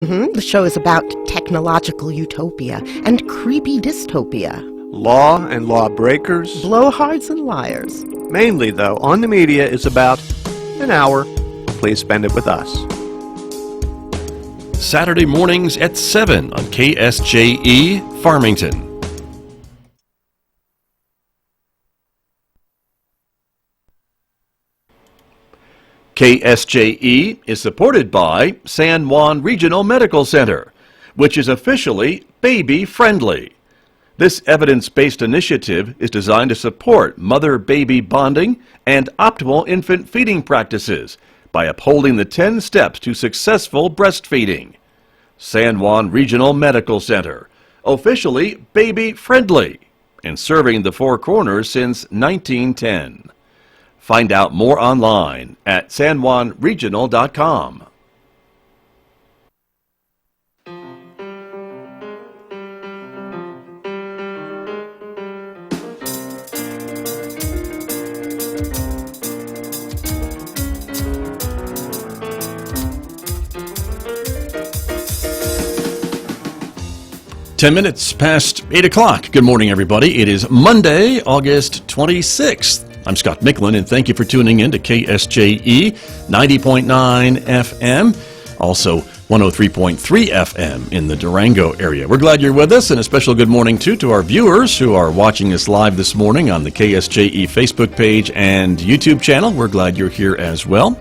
The show is about technological utopia and creepy dystopia. Law and lawbreakers. Blowhards and liars. Mainly, though, On the Media is about an hour. Please spend it with us. Saturday mornings at 7 on KSJE Farmington. KSJE is supported by San Juan Regional Medical Center, which is officially baby-friendly. This evidence-based initiative is designed to support mother-baby bonding and optimal infant feeding practices by upholding the 10 steps to successful breastfeeding. San Juan Regional Medical Center, officially baby-friendly, and serving the Four Corners since 1910. Find out more online at sanjuanregional.com. Ten minutes past 8 o'clock. Good morning, everybody. It is Monday, August 26th. I'm Scott Micklin, and thank you for tuning in to KSJE 90.9 FM, also 103.3 FM in the Durango area. We're glad you're with us, and a special good morning, too, to our viewers who are watching us live this morning on the KSJE Facebook page and YouTube channel. We're glad you're here as well.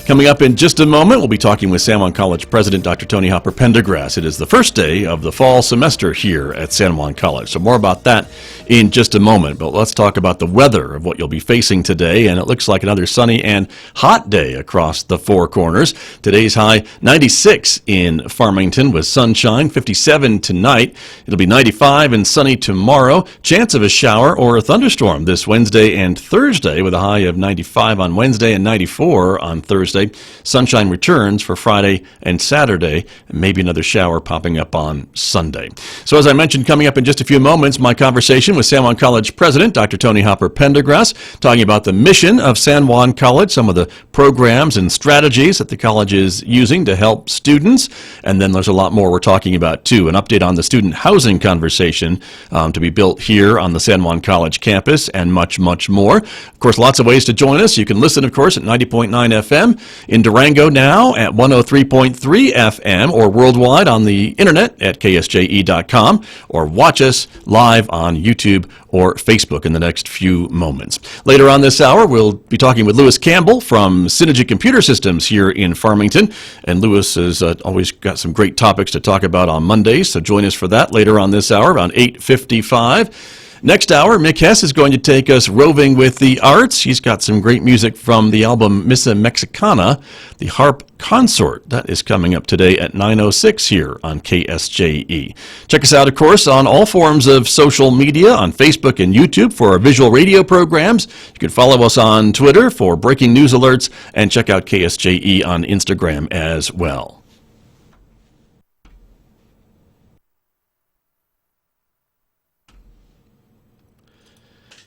Coming up in just a moment, we'll be talking with San Juan College President Dr. Toni Pendergrass. It is the first day of the fall semester here at San Juan College, so more about that in just a moment. But let's talk about the weather of what you'll be facing today, and it looks like another sunny and hot day across the Four Corners. Today's high 96 in Farmington with sunshine, 57 tonight. It'll be 95 and sunny tomorrow. Chance of a shower or a thunderstorm this Wednesday and Thursday with a high of 95 on Wednesday and 94 on Thursday. Sunshine returns for Friday and Saturday, and maybe another shower popping up on Sunday. So as I mentioned, coming up in just a few moments, my conversation with San Juan College President Dr. Toni Pendergrass, talking about the mission of San Juan College, some of the programs and strategies that the college is using to help students, and then there's a lot more we're talking about too. An update on the student housing conversation to be built here on the San Juan College campus, and much, much more. Of course, lots of ways to join us. You can listen, of course, at 90.9 FM. In Durango now at 103.3 FM or worldwide on the internet at ksje.com, or watch us live on YouTube or Facebook in the next few moments. Later on this hour, we'll be talking with Lewis Campbell from Synergy Computer Systems here in Farmington. And Lewis has always got some great topics to talk about on Mondays, so join us for that later on this hour around 8:55. Next hour, Mick Hess is going to take us roving with the arts. He's got some great music from the album Missa Mexicana, the harp consort. That is coming up today at 9:06 here on KSJE. Check us out, of course, on all forms of social media, on Facebook and YouTube for our visual radio programs. You can follow us on Twitter for breaking news alerts, and check out KSJE on Instagram as well.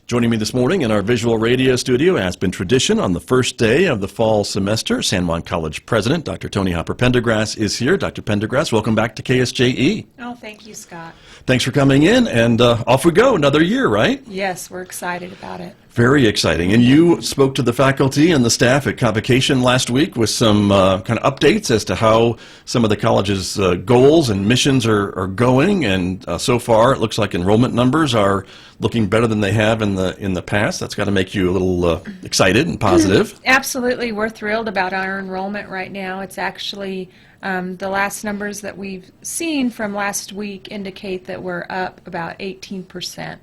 Joining me this morning in our visual radio studio, as has been tradition on the first day of the fall semester, San Juan College President Dr. Toni Pendergrass is here. Dr. Pendergrass, welcome back to KSJE. Oh, thank you, Scott. Thanks for coming in, and off we go, another year, right? Yes, we're excited about it. Very exciting. And you spoke to the faculty and the staff at Convocation last week with some kind of updates as to how some of the college's goals and missions are going. And so far, it looks like enrollment numbers are looking better than they have in the past. That's got to make you a little excited and positive. Absolutely. We're thrilled about our enrollment right now. It's actually the last numbers that we've seen from last week indicate that we're up about 18%.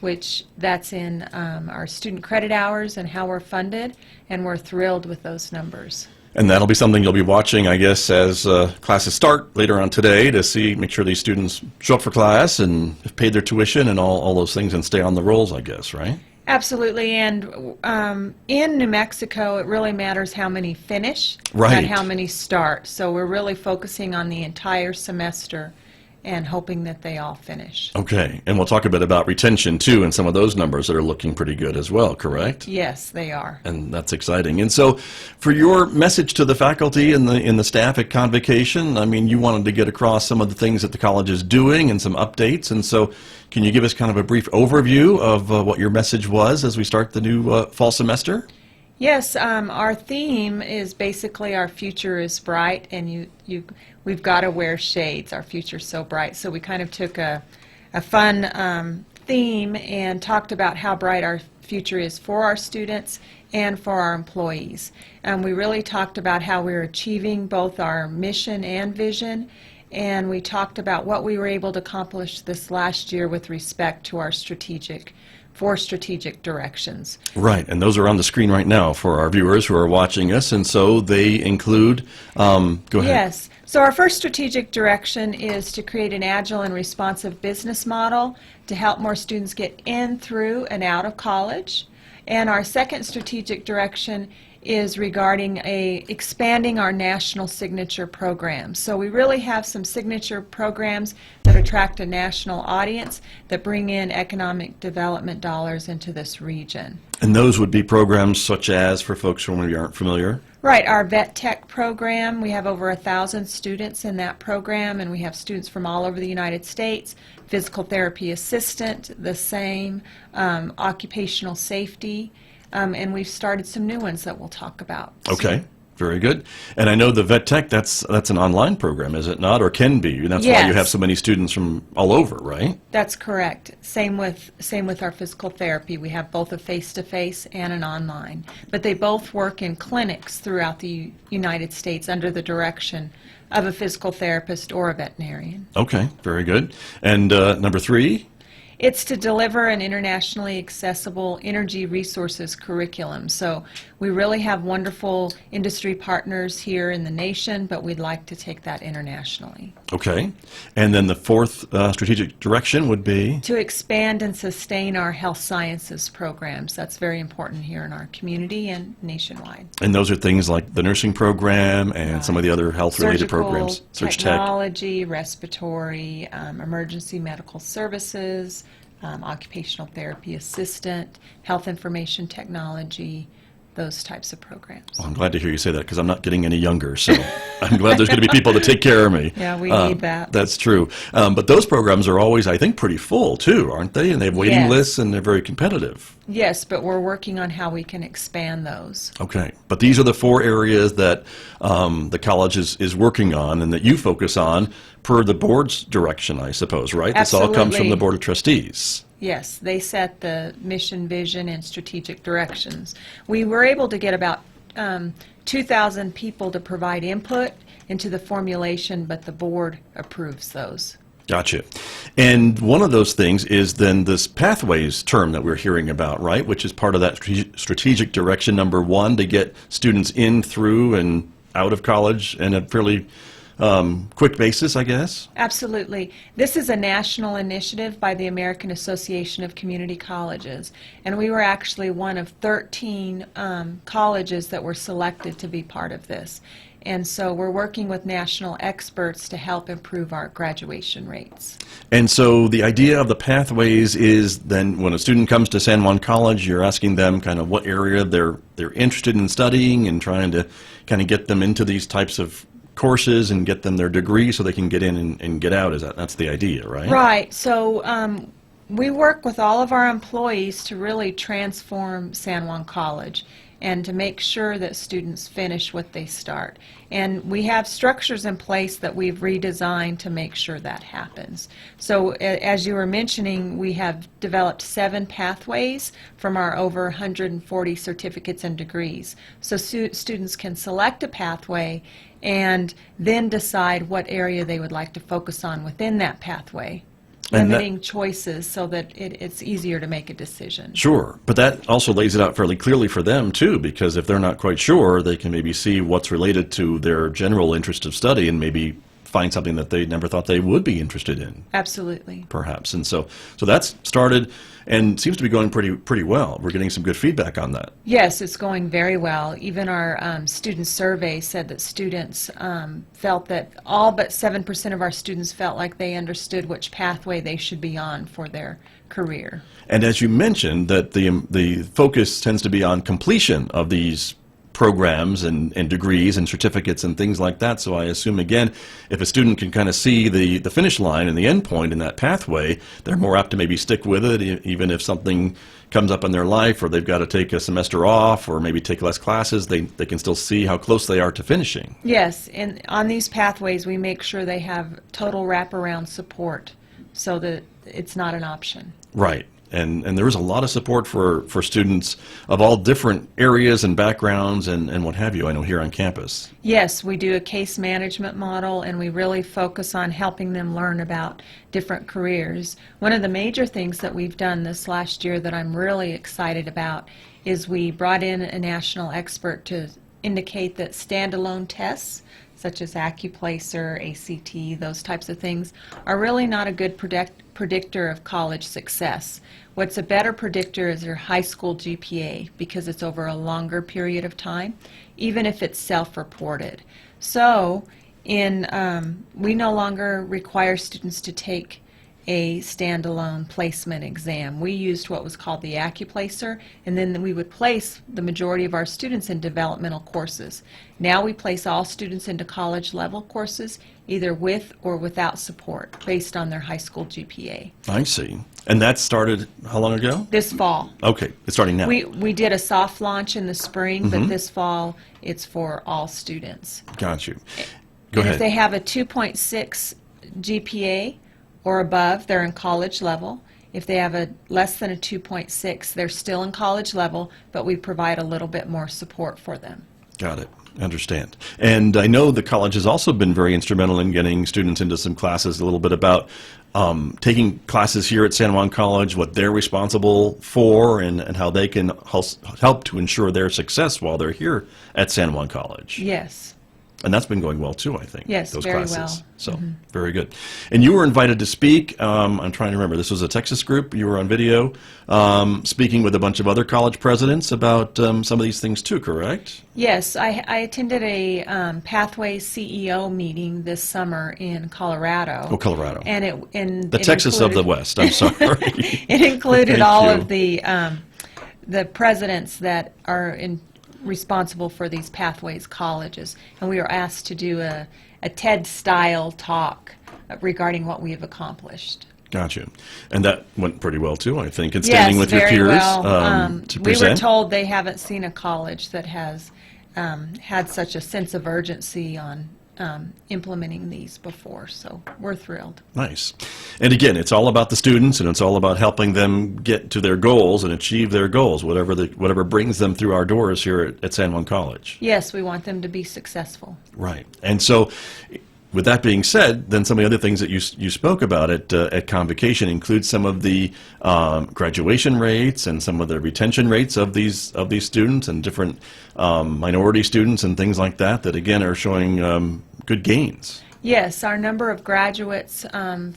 Which that's in our student credit hours and how we're funded, and we're thrilled with those numbers. And that'll be something you'll be watching, I guess, as classes start later on today to make sure these students show up for class and have paid their tuition and all those things and stay on the rolls, I guess, right? Absolutely, and in New Mexico, it really matters how many finish right. and how many start. So we're really focusing on the entire semester and hoping that they all finish. Okay, and we'll talk a bit about retention too, and some of those numbers that are looking pretty good as well, correct? Yes, they are. And that's exciting. And so, for your message to the faculty and the staff at Convocation, I mean, you wanted to get across some of the things that the college is doing and some updates. And so, can you give us kind of a brief overview of what your message was as we start the new fall semester? Yes, our theme is basically our future is bright, and we've got to wear shades. Our future's so bright. So we kind of took a fun theme and talked about how bright our future is for our students and for our employees. We really talked about how we're achieving both our mission and vision, and we talked about what we were able to accomplish this last year with respect to our strategic directions. Right, and those are on the screen right now for our viewers who are watching us, and so they include, go ahead. Yes, so our first strategic direction is to create an agile and responsive business model to help more students get in, through, and out of college. And our second strategic direction is regarding expanding our national signature programs. So we really have some signature programs that attract a national audience that bring in economic development dollars into this region. And those would be programs such as, for folks who maybe aren't familiar? Right, our Vet Tech program, we have over 1,000 students in that program, and we have students from all over the United States. Physical therapy assistant, the same, occupational safety, and we've started some new ones that we'll talk about. Okay, very good. And I know the Vet Tech, that's an online program, is it not, or can be? And that's why you have so many students from all over, right? That's correct. Same with our physical therapy. We have both a face-to-face and an online. But they both work in clinics throughout the United States under the direction of a physical therapist or a veterinarian. Okay, very good. And number 3? It's to deliver an internationally accessible energy resources curriculum. So we really have wonderful industry partners here in the nation, but we'd like to take that internationally. Okay. And then the fourth strategic direction would be? To expand and sustain our health sciences programs. That's very important here in our community and nationwide. And those are things like the nursing program and some of the other health-related programs. Surgical, technology, respiratory, emergency medical services, occupational therapy assistant, health information technology, those types of programs. Well, I'm glad to hear you say that because I'm not getting any younger, so I'm glad there's going to be people to take care of me. Yeah, we need that. That's true. But those programs are always, I think, pretty full, too, aren't they? And they have waiting lists, and they're very competitive. Yes, but we're working on how we can expand those. Okay. But these are the 4 areas that the college is working on and that you focus on per the board's direction, I suppose, right? Absolutely. This all comes from the Board of Trustees. Yes, they set the mission, vision, and strategic directions. We were able to get about 2,000 people to provide input into the formulation, but the board approves those. Gotcha. And one of those things is then this pathways term that we're hearing about, right, which is part of that strategic direction number 1 to get students in, through, and out of college in a fairly quick basis, I guess? Absolutely. This is a national initiative by the American Association of Community Colleges, and we were actually one of 13 colleges that were selected to be part of this. And so we're working with national experts to help improve our graduation rates. And so the idea of the pathways is then when a student comes to San Juan College, you're asking them kind of what area they're interested in studying and trying to kind of get them into these types of courses and get them their degree so they can get in and get out. That's the idea, right? Right. So we work with all of our employees to really transform San Juan College and to make sure that students finish what they start. And we have structures in place that we've redesigned to make sure that happens. So as you were mentioning, we have developed 7 pathways from our over 140 certificates and degrees. So students can select a pathway and then decide what area they would like to focus on within that pathway, limiting choices so that it's easier to make a decision. Sure, but that also lays it out fairly clearly for them too, because if they're not quite sure, they can maybe see what's related to their general interest of study and maybe find something that they never thought they would be interested in. Absolutely. Perhaps. And so that's started and seems to be going pretty well. We're getting some good feedback on that. Yes, it's going very well. Even our student survey said that students felt that all but 7% of our students felt like they understood which pathway they should be on for their career. And as you mentioned, that the focus tends to be on completion of these programs and degrees and certificates and things like that. So I assume, again, if a student can kind of see the finish line and the end point in that pathway, they're more apt to maybe stick with it, even if something comes up in their life or they've got to take a semester off or maybe take less classes, they can still see how close they are to finishing. Yes, and on these pathways we make sure they have total wraparound support so that it's not an option. Right. And there is a lot of support for students of all different areas and backgrounds and what have you, I know, here on campus. Yes, we do a case management model, and we really focus on helping them learn about different careers. One of the major things that we've done this last year that I'm really excited about is we brought in a national expert to indicate that standalone tests, such as Accuplacer, ACT, those types of things, are really not a good predictor of college success. What's a better predictor is your high school GPA, because it's over a longer period of time, even if it's self-reported. So we no longer require students to take a standalone placement exam. We used what was called the Accuplacer, and then we would place the majority of our students in developmental courses. Now we place all students into college level courses, either with or without support, based on their high school GPA. I see. And that started how long ago? This fall. Okay, it's starting now. We did a soft launch in the spring, but this fall it's for all students. Got you. Go And ahead. if they have a 2.6 GPA or above, they're in college level. If they have a less than a 2.6, they're still in college level, but we provide a little bit more support for them. Got it. Understand. And I know the college has also been very instrumental in getting students into some classes, a little bit about taking classes here at San Juan College, what they're responsible for, and how they can help to ensure their success while they're here at San Juan College. Yes. And that's been going well, too, I think. Yes, those very classes. well. So, very good. And you were invited to speak. I'm trying to remember. This was a Texas group. You were on video speaking with a bunch of other college presidents about some of these things, too, correct? Yes, I attended a Pathways CEO meeting this summer in Colorado. Oh, Colorado. And The Texas of the West, I'm sorry. It included Thank all you. of the presidents that are responsible for these Pathways colleges, and we were asked to do a TED-style talk regarding what we have accomplished. Gotcha. And that went pretty well, too, I think, in standing Yes, with your very peers well. to We present. were told they haven't seen a college that has had such a sense of urgency on implementing these before, so we're thrilled. Nice. And again, it's all about the students, and it's all about helping them get to their goals and achieve their goals, whatever brings them through our doors here at San Juan College. Yes, we want them to be successful. Right. And so, with that being said, then some of the other things that you spoke about at Convocation include some of the graduation rates and some of the retention rates of these students and different minority students and things like that again are showing good gains. Yes, our number of graduates in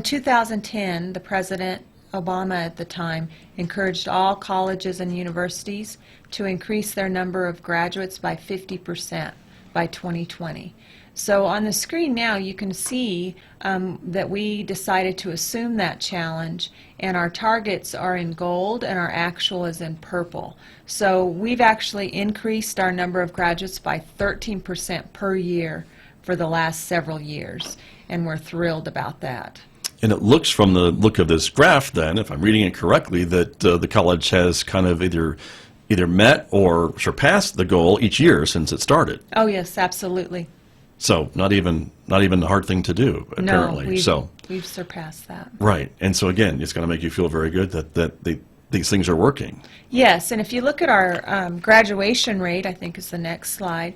2010, the President Obama at the time encouraged all colleges and universities to increase their number of graduates by 50% by 2020. So on the screen now you can see that we decided to assume that challenge, and our targets are in gold and our actual is in purple. So we've actually increased our number of graduates by 13% per year for the last several years, and we're thrilled about that. And it looks, from the look of this graph then, if I'm reading it correctly, that the college has kind of either met or surpassed the goal each year since it started. Oh yes, absolutely. So not even a hard thing to do, apparently. No, we've surpassed that. Right. And so again, it's going to make you feel very good that these things are working. Yes, and if you look at our graduation rate, I think is the next slide,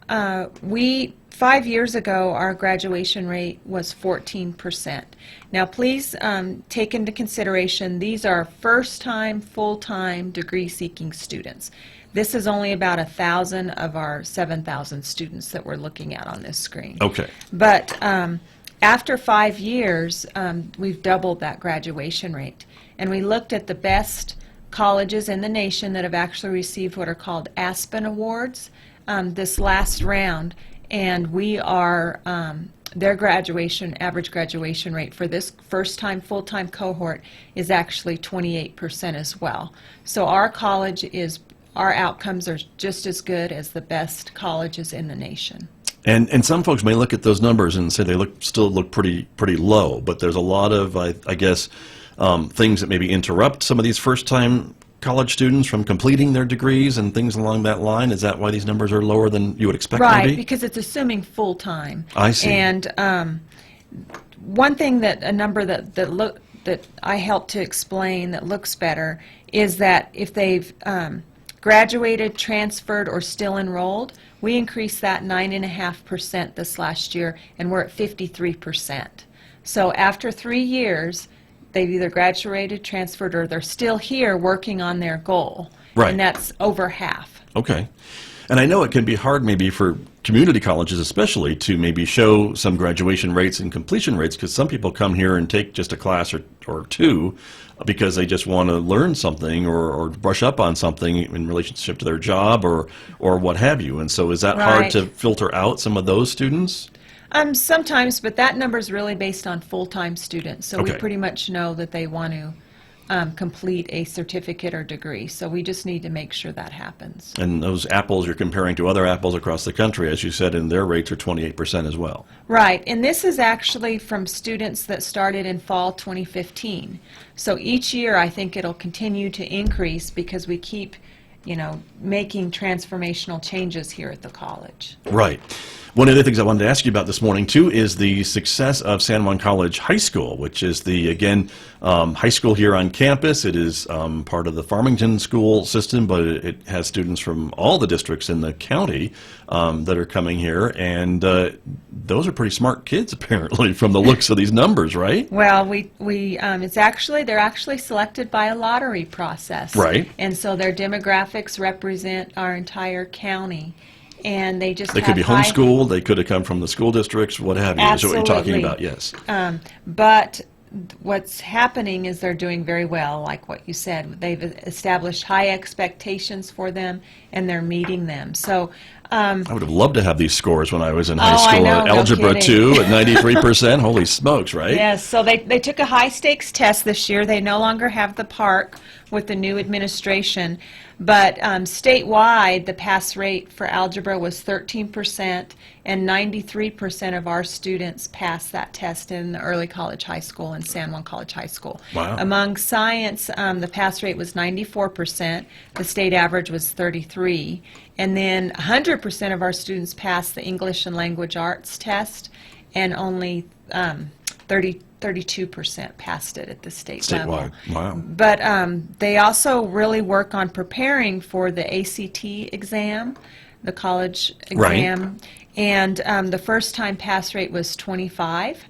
5 years ago our graduation rate was 14%. Now please take into consideration these are first-time, full-time degree-seeking students. This is only about 1,000 of our 7,000 students that we're looking at on this screen. Okay. But after 5 years, we've doubled that graduation rate. And we looked at the best colleges in the nation that have actually received what are called Aspen Awards this last round. And we are, their average graduation rate for this first-time, full-time cohort is actually 28% as well. So our outcomes are just as good as the best colleges in the nation. And some folks may look at those numbers and say they still look pretty low, but there's a lot of, I guess, things that maybe interrupt some of these first-time college students from completing their degrees and things along that line. Is that why these numbers are lower than you would expect them to be? Right, because it's assuming full-time. I see. And one thing a number that I help to explain that looks better is that if they've graduated, transferred, or still enrolled, we increased that 9.5% this last year, and we're at 53%. So after 3 years, they've either graduated, transferred, or they're still here working on their goal. Right. And that's over half. Okay. And I know it can be hard maybe for community colleges especially to maybe show some graduation rates and completion rates, because some people come here and take just a class or two because they just want to learn something or brush up on something in relationship to their job or what have you. And so is that hard Right. to filter out some of those students? Sometimes, but that number is really based on full-time students. So we Okay. pretty much know that they want to complete a certificate or degree. So we just need to make sure that happens. And those apples you're comparing to other apples across the country, as you said, and their rates are 28% as well. Right, and this is actually from students that started in fall 2015. So each year I think it'll continue to increase because we keep, making transformational changes here at the college. Right. One of the things I wanted to ask you about this morning, too, is the success of San Juan College High School, which is high school here on campus. It is part of the Farmington school system, but it has students from all the districts in the county that are coming here, and those are pretty smart kids, apparently, from the looks of these numbers, right? Well, they're actually selected by a lottery process. Right. And so their demographics represent our entire county. And they They could be homeschooled, they could have come from the school districts, what have you, is what you're talking Absolutely. about, yes. But what's happening is they're doing very well, like what you said. They've established high expectations for them, and they're meeting them. So I would have loved to have these scores when I was in high Oh, I school. know, no Algebra kidding. 2 at 93%, holy smokes, right? yes, so they took a high-stakes test this year. They no longer have the park with the new administration. But statewide, the pass rate for algebra was 13%, and 93% of our students passed that test in the early college high school and San Juan College High School. Wow. Among science, the pass rate was 94%. The state average was 33%. And then 100% of our students passed the English and Language Arts test, and only 32% passed it at the state level. Statewide, wow. But they also really work on preparing for the ACT exam, the college exam. Right. And the first-time pass rate was 25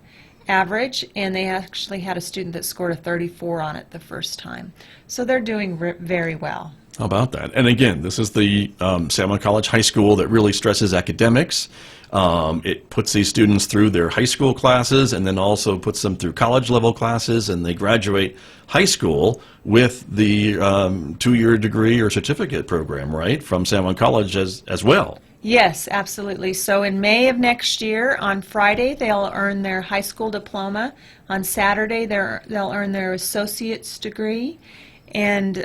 average, and they actually had a student that scored a 34 on it the first time. So they're doing very well. How about that? And again, this is the San Juan College High School that really stresses academics. It puts these students through their high school classes and then also puts them through college level classes, and they graduate high school with the 2-year degree or certificate program, right, from San Juan College as well. Yes, absolutely. So in May of next year, on Friday, they'll earn their high school diploma. On Saturday, they'll earn their associate's degree. And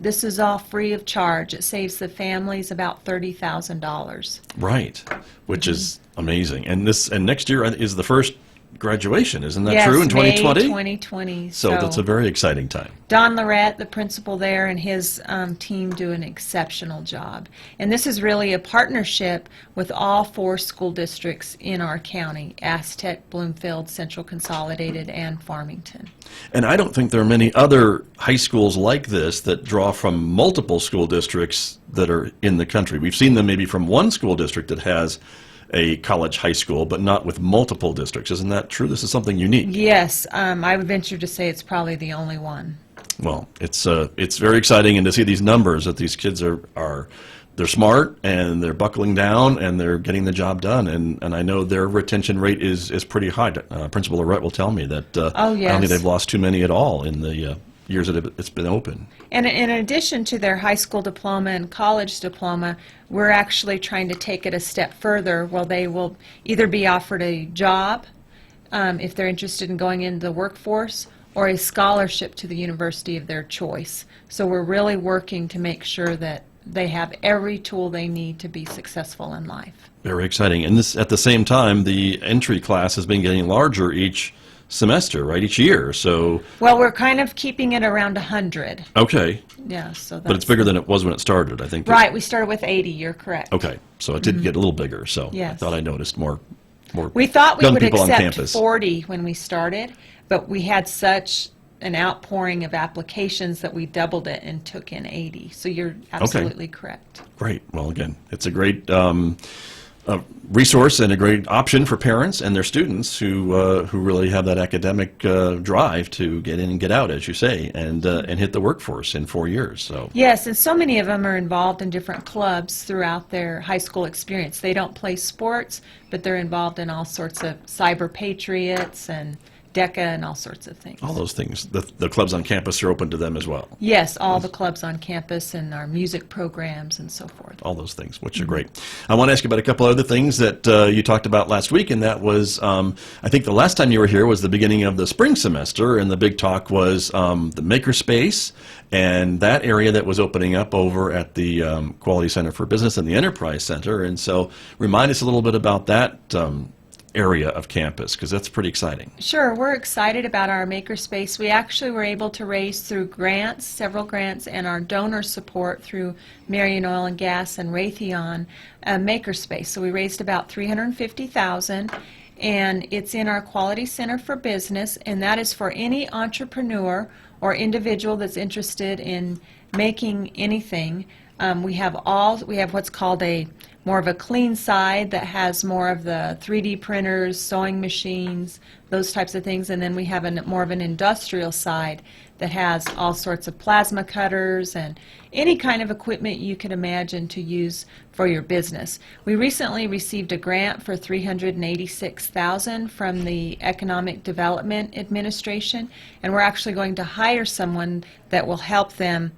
this is all free of charge. It saves the families about $30,000. Right, which is amazing. And next year is the first graduation, isn't that Yes, true, in 2020? May 2020. So that's a very exciting time. Don Lorette, the principal there, and his team do an exceptional job. And this is really a partnership with all 4 school districts in our county: Aztec, Bloomfield, Central Consolidated, and Farmington. And I don't think there are many other high schools like this that draw from multiple school districts that are in the country. We've seen them maybe from one school district that has a college high school, but not with multiple districts. Isn't that true? This is something unique. Yes, I would venture to say it's probably the only one. Well, it's very exciting, and to see these numbers that these kids are they're smart and they're buckling down and they're getting the job done, and I know their retention rate is pretty high. Principal Lorette will tell me that Oh, yes. I don't think they've lost too many at all in the years that it's been open. And in addition to their high school diploma and college diploma, we're actually trying to take it a step further where they will either be offered a job if they're interested in going into the workforce, or a scholarship to the university of their choice. So we're really working to make sure that they have every tool they need to be successful in life. Very exciting. And this, at the same time, the entry class has been getting larger each semester, right? Each year. So Well, we're kind of keeping it around 100. okay, Yeah, so that's... but it's bigger than it was when it started, I think. Right, we started with 80, you're correct. Okay, so it did get a little bigger. So I Yes. thought I noticed more We thought we young would people on accept campus. 40 when we started, but we had such an outpouring of applications that we doubled it and took in 80. So you're absolutely correct. Great. Well, again, it's a great resource and a great option for parents and their students who really have that academic drive to get in and get out, as you say, and hit the workforce in 4 years. So Yes, and so many of them are involved in different clubs throughout their high school experience. They don't play sports, but they're involved in all sorts of cyber patriots and DECA and all sorts of things. all those things, the clubs on campus are open to them as well. Yes, all the clubs on campus and our music programs and so forth. All those things, which are great. I want to ask you about a couple other things that you talked about last week, and that was, I think the last time you were here was the beginning of the spring semester, and the big talk was the makerspace and that area that was opening up over at the Quality Center for Business and the Enterprise Center. And so remind us a little bit about that area of campus, because that's pretty exciting. Sure, we're excited about our makerspace. We actually were able to raise through grants, several grants, and our donor support through Marion Oil and Gas and Raytheon, a makerspace. So we raised about $350,000, and it's in our Quality Center for Business, and that is for any entrepreneur or individual that's interested in making anything. We have what's called more of a clean side that has more of the 3D printers, sewing machines, those types of things, and then we have more of an industrial side that has all sorts of plasma cutters and any kind of equipment you can imagine to use for your business. We recently received a grant for $386,000 from the Economic Development Administration, and we're actually going to hire someone that will help them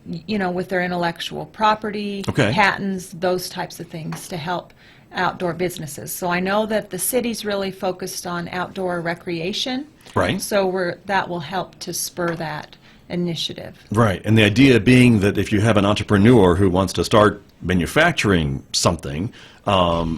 with their intellectual property, Okay. patents, those types of things to help outdoor businesses. So I know that the city's really focused on outdoor recreation. Right. So that will help to spur that initiative. Right, and the idea being that if you have an entrepreneur who wants to start manufacturing something,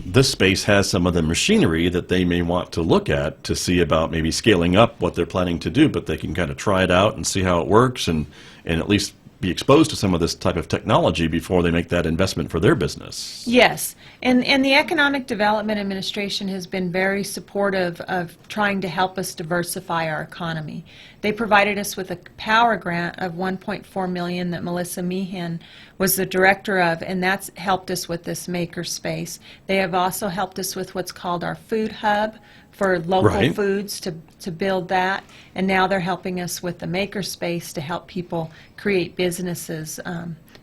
this space has some of the machinery that they may want to look at to see about maybe scaling up what they're planning to do, but they can kind of try it out and see how it works and at least be exposed to some of this type of technology before they make that investment for their business. Yes, and the Economic Development Administration has been very supportive of trying to help us diversify our economy. They provided us with a power grant of $1.4 million that Melissa Meehan was the director of, and that's helped us with this maker space. They have also helped us with what's called our food hub for local Right. foods to build that, and now they're helping us with the maker space to help people create businesses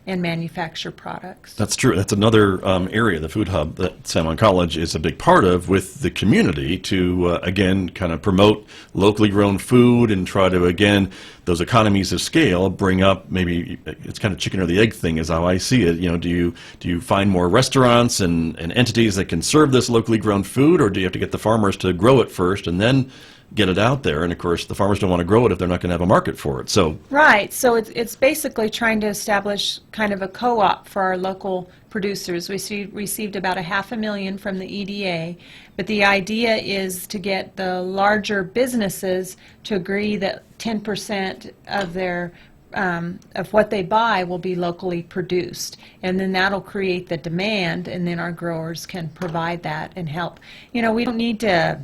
and manufacture products. That's true. That's another area, the food hub, that San Juan College is a big part of with the community to, again, kind of promote locally grown food and try to, again, those economies of scale bring up, maybe it's kind of chicken or the egg thing is how I see it. Do you find more restaurants and entities that can serve this locally grown food, or do you have to get the farmers to grow it first and then get it out there? And of course, the farmers don't want to grow it if they're not going to have a market for it. So Right, so it's basically trying to establish kind of a co-op for our local producers. We received about $500,000 from the EDA, but the idea is to get the larger businesses to agree that 10% of their of what they buy will be locally produced, and then that'll create the demand, and then our growers can provide that and help. We don't need to.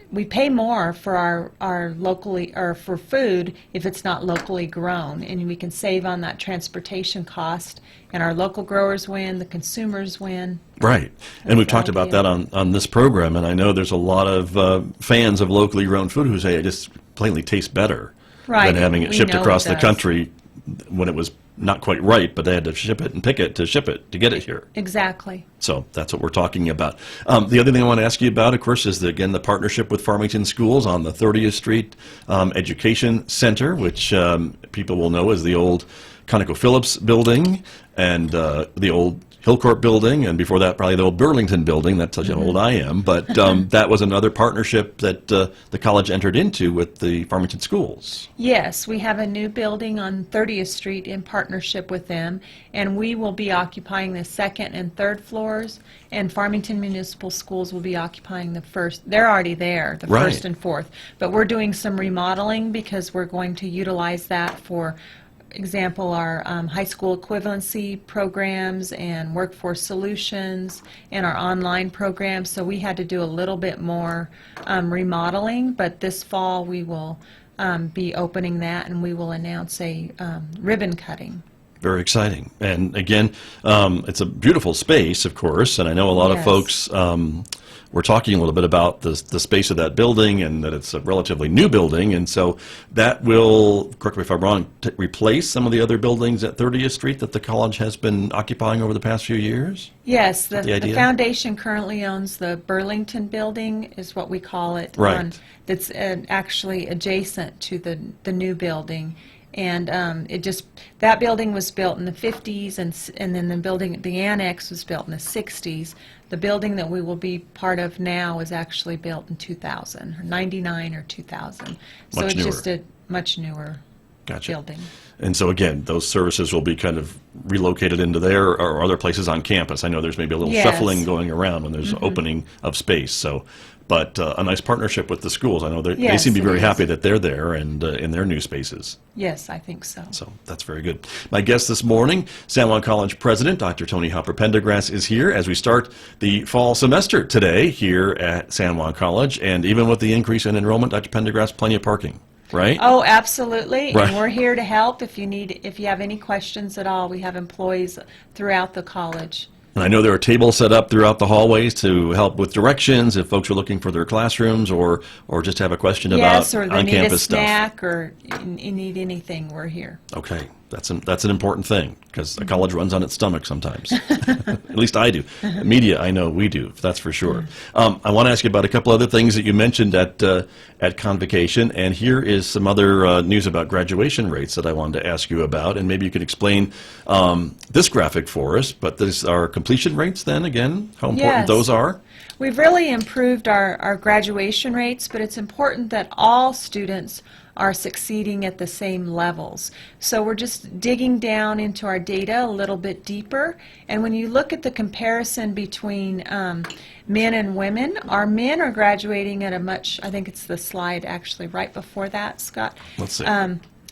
We pay more for our locally or for food if it's not locally grown, and we can save on that transportation cost, and our local growers win, the consumers win. right, and we've the talked about idea. that on this program, and I know there's a lot of fans of locally grown food who say it just plainly tastes better. Right. than having it We shipped know across it the does. country when it was not quite right, but they had to ship it and pick it to ship it to get it here. Exactly. So that's what we're talking about. The other thing I want to ask you about, of course, is again the partnership with Farmington Schools on the 30th Street Education Center, which people will know as the old ConocoPhillips building and the old Hillcourt building, and before that probably the old Burlington building. That tells you how old I am. But that was another partnership that the college entered into with the Farmington Schools. Yes, we have a new building on 30th Street in partnership with them, and we will be occupying the second and third floors, and Farmington Municipal Schools will be occupying the first. They're already there, the Right. first and fourth. But we're doing some remodeling because we're going to utilize that for example, our high school equivalency programs and workforce solutions and our online programs. So we had to do a little bit more remodeling, but this fall we will be opening that, and we will announce a ribbon cutting. Very exciting. And again, it's a beautiful space, of course, and I know a lot of Yes. folks were talking a little bit about the space of that building and that it's a relatively new building, and so that will, correct me if I'm wrong, replace some of the other buildings at 30th Street that the college has been occupying over the past few years? Yes, the the idea? foundation currently owns the Burlington building, is what we call it. Right. That's actually adjacent to the new building. And that building was built in the 50s, and then the annex was built in the 60s. The building that we will be part of now was actually built in 2000, or 99 or 2000. So Much it's just newer. a much newer Gotcha. building. And so again, those services will be kind of relocated into there or other places on campus. I know there's maybe a little Yes. shuffling going around when there's opening of space. So, but a nice partnership with the schools. I know they Yes, seem to be it very is. happy that they're there and in their new spaces. Yes, I think so. So that's very good. My guest this morning, San Juan College President Dr. Toni Pendergrass, is here as we start the fall semester today here at San Juan College. And even with the increase in enrollment, Dr. Pendergrass, plenty of parking, right? Oh, absolutely. Right. And we're here to help if you have any questions at all. We have employees throughout the college. And I know there are tables set up throughout the hallways to help with directions if folks are looking for their classrooms or just have a question Yes, about or they need a on-campus stuff. snack or you need anything, we're here. Okay, that's an important thing because a college runs on its stomach sometimes. At least I do. Media, I know we do. That's for sure. I want to ask you about a couple other things that you mentioned at Convocation, and here is some other news about graduation rates that I wanted to ask you about, and maybe you could explain this graphic for us. But these are completion rates. Then again, how important Yes. those are. We've really improved our graduation rates, but it's important that all students are succeeding at the same levels. So we're just digging down into our data a little bit deeper, and when you look at the comparison between men and women, our men are graduating at a much, I think it's the slide actually right before that, Scott. Let's see.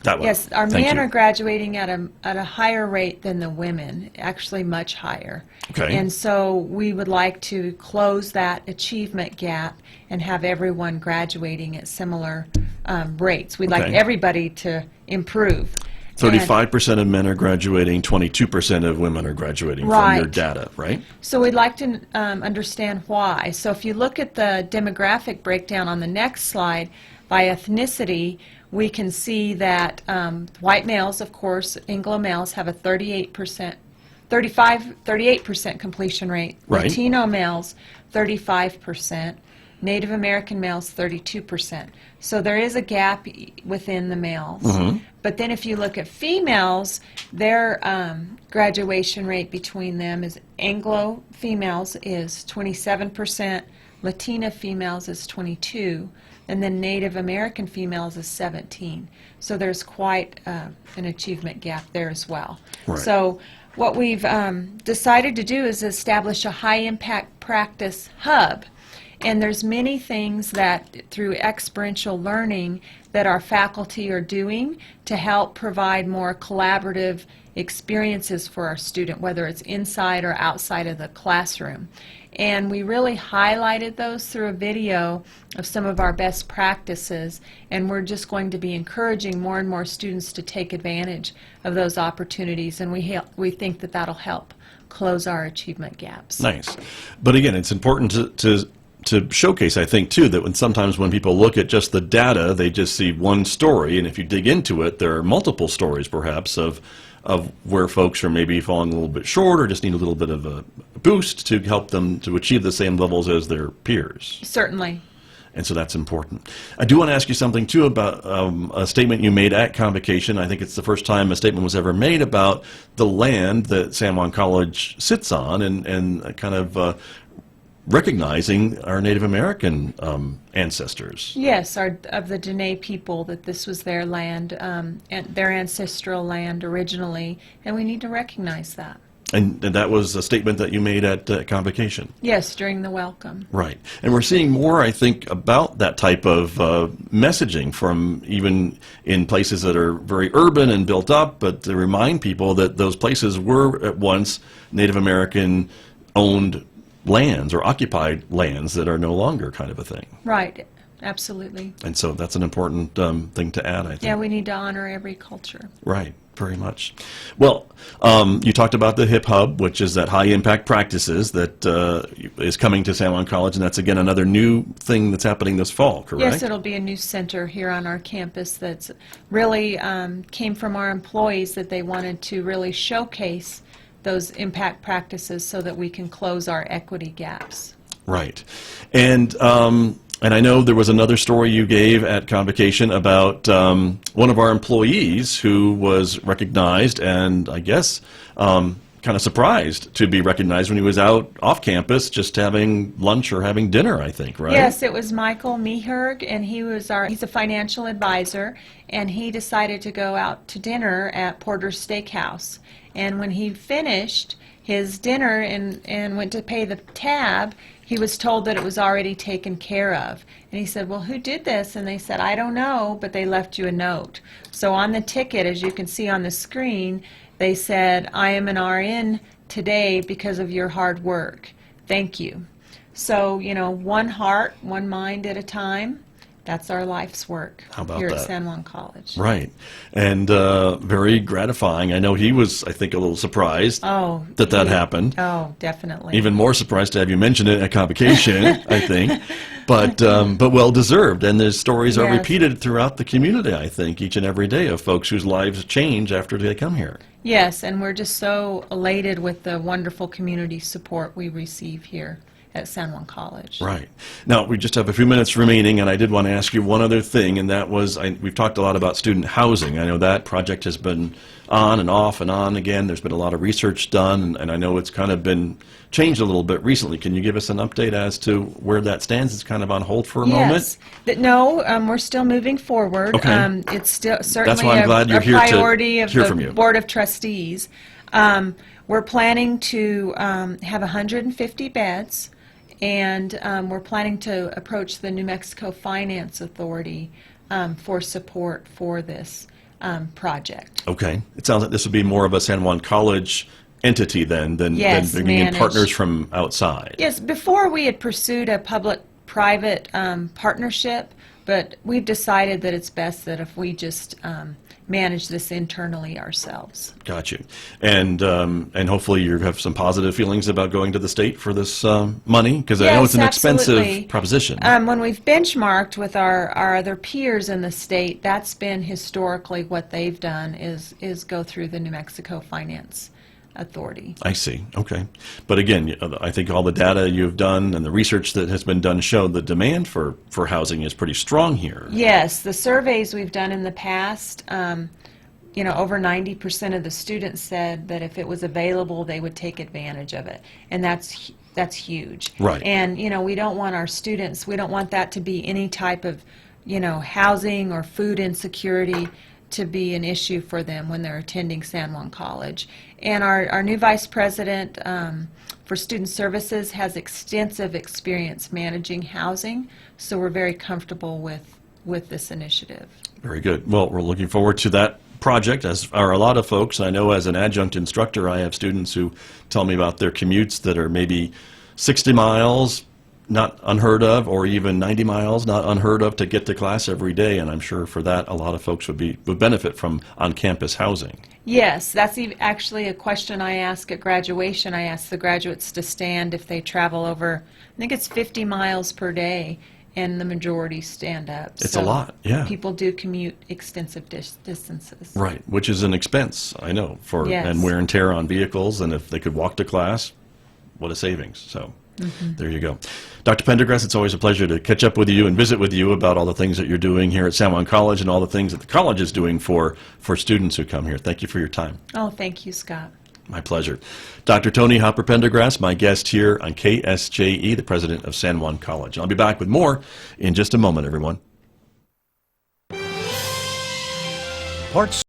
That one. Yes, our Thank men you. are graduating at a higher rate than the women, actually much higher. Okay. And so we would like to close that achievement gap and have everyone graduating at similar rates. We'd like Okay. everybody to improve. 35% of men are graduating, 22% of women are graduating from your Right. data, right? So we'd like to understand why. So if you look at the demographic breakdown on the next slide by ethnicity, we can see that white males, of course, Anglo males, have a 38% completion rate. Right. Latino males, 35%. Native American males, 32%. So there is a gap within the males. But then if you look at females, their graduation rate between them is Anglo females is 27%, Latina females is 22%, and then Native American females is 17%. So there's quite an achievement gap there as well. Right. So what we've decided to do is establish a high-impact practice hub. And there's many things that through experiential learning that our faculty are doing to help provide more collaborative experiences for our student, whether it's inside or outside of the classroom. And we really highlighted those through a video of some of our best practices, and we're just going to be encouraging more and more students to take advantage of those opportunities, and we think that that'll help close our achievement gaps. Nice. But again, it's important to to showcase, I think, too, that sometimes when people look at just the data, they just see one story, and if you dig into it, there are multiple stories, perhaps, of where folks are maybe falling a little bit short or just need a little bit of a boost to help them to achieve the same levels as their peers. Certainly. And so that's important. I do want to ask you something, too, about a statement you made at Convocation. I think it's the first time a statement was ever made about the land that San Juan College sits on and kind of recognizing our Native American ancestors. Yes, of the Dene people, that this was their land, and their ancestral land originally, and we need to recognize that. And that was a statement that you made at Convocation. Yes, during the welcome. Right. And we're seeing more, I think, about that type of messaging from even in places that are very urban and built up, but to remind people that those places were at once Native American-owned lands or occupied lands that are no longer, kind of a thing. Right. Absolutely. And so that's an important thing to add, I think. Yeah, we need to honor every culture. Right. Very much. Well, you talked about the HIP Hub, which is that high-impact practices that is coming to San Juan College, and that's, again, another new thing that's happening this fall, correct? Yes, it'll be a new center here on our campus that's really came from our employees, that they wanted to really showcase those impact practices so that we can close our equity gaps. Right. And I know there was another story you gave at Convocation about one of our employees who was recognized and, I guess, kind of surprised to be recognized when he was out off campus just having lunch or having dinner, I think, right? Yes, it was Michael Meherg, and he's a financial advisor, and he decided to go out to dinner at Porter's Steakhouse. And when he finished his dinner and went to pay the tab, he was told that it was already taken care of. And he said, well, who did this? And they said, I don't know, but they left you a note. So on the ticket, as you can see on the screen, they said, I am an RN today because of your hard work. Thank you. So, one heart, one mind at a time. That's our life's work here at San Juan College. Right. And very gratifying. I know he was, I think, a little surprised that happened. Oh, definitely. Even more surprised to have you mention it at Convocation, I think. But well deserved. And the stories are repeated throughout the community, I think, each and every day of folks whose lives change after they come here. Yes, and we're just so elated with the wonderful community support we receive here at San Juan College. Right. Now, we just have a few minutes remaining, and I did want to ask you one other thing, and that was, we've talked a lot about student housing. I know that project has been on and off and on again. There's been a lot of research done, and I know it's kind of been changed a little bit recently. Can you give us an update as to where that stands? It's kind of on hold for a moment? No, we're still moving forward. Okay. It's still That's certainly why I'm glad you're here priority of hear from the you. Board of Trustees. We're planning to have 150 beds. And we're planning to approach the New Mexico Finance Authority for support for this project. Okay. It sounds like this would be more of a San Juan College entity then than bringing in partners from outside. Yes, before we had pursued a public-private partnership, but we've decided that it's best that if we just manage this internally ourselves. Got you. And hopefully you have some positive feelings about going to the state for this money, because I know it's an expensive proposition. When we've benchmarked with our other peers in the state, that's been historically what they've done is go through the New Mexico Finance Authority. I see. Okay. But again, I think all the data you've done and the research that has been done show the demand for housing is pretty strong here. Yes. The surveys we've done in the past, over 90% of the students said that if it was available, they would take advantage of it. And that's huge. Right. And, we don't want our students, we don't want that to be any type of, housing or food insecurity to be an issue for them when they're attending San Juan College. And our new vice president for student services has extensive experience managing housing, so we're very comfortable with this initiative. Very good. Well, we're looking forward to that project, as are a lot of folks. I know as an adjunct instructor, I have students who tell me about their commutes that are maybe 60 miles, not unheard of, or even 90 miles, not unheard of to get to class every day. And I'm sure for that, a lot of folks would benefit from on-campus housing. Yes, that's actually a question I ask at graduation. I ask the graduates to stand if they travel over, I think it's 50 miles per day, and the majority stand up. It's a lot, yeah. People do commute extensive distances. Right, which is an expense, I know, Yes. and wear and tear on vehicles. And if they could walk to class, what a savings. So there you go. Dr. Pendergrass, it's always a pleasure to catch up with you and visit with you about all the things that you're doing here at San Juan College and all the things that the college is doing for students who come here. Thank you for your time. Oh, thank you, Scott. My pleasure. Dr. Toni Hopper Pendergrass, my guest here on KSJE, the president of San Juan College. I'll be back with more in just a moment, everyone. Parts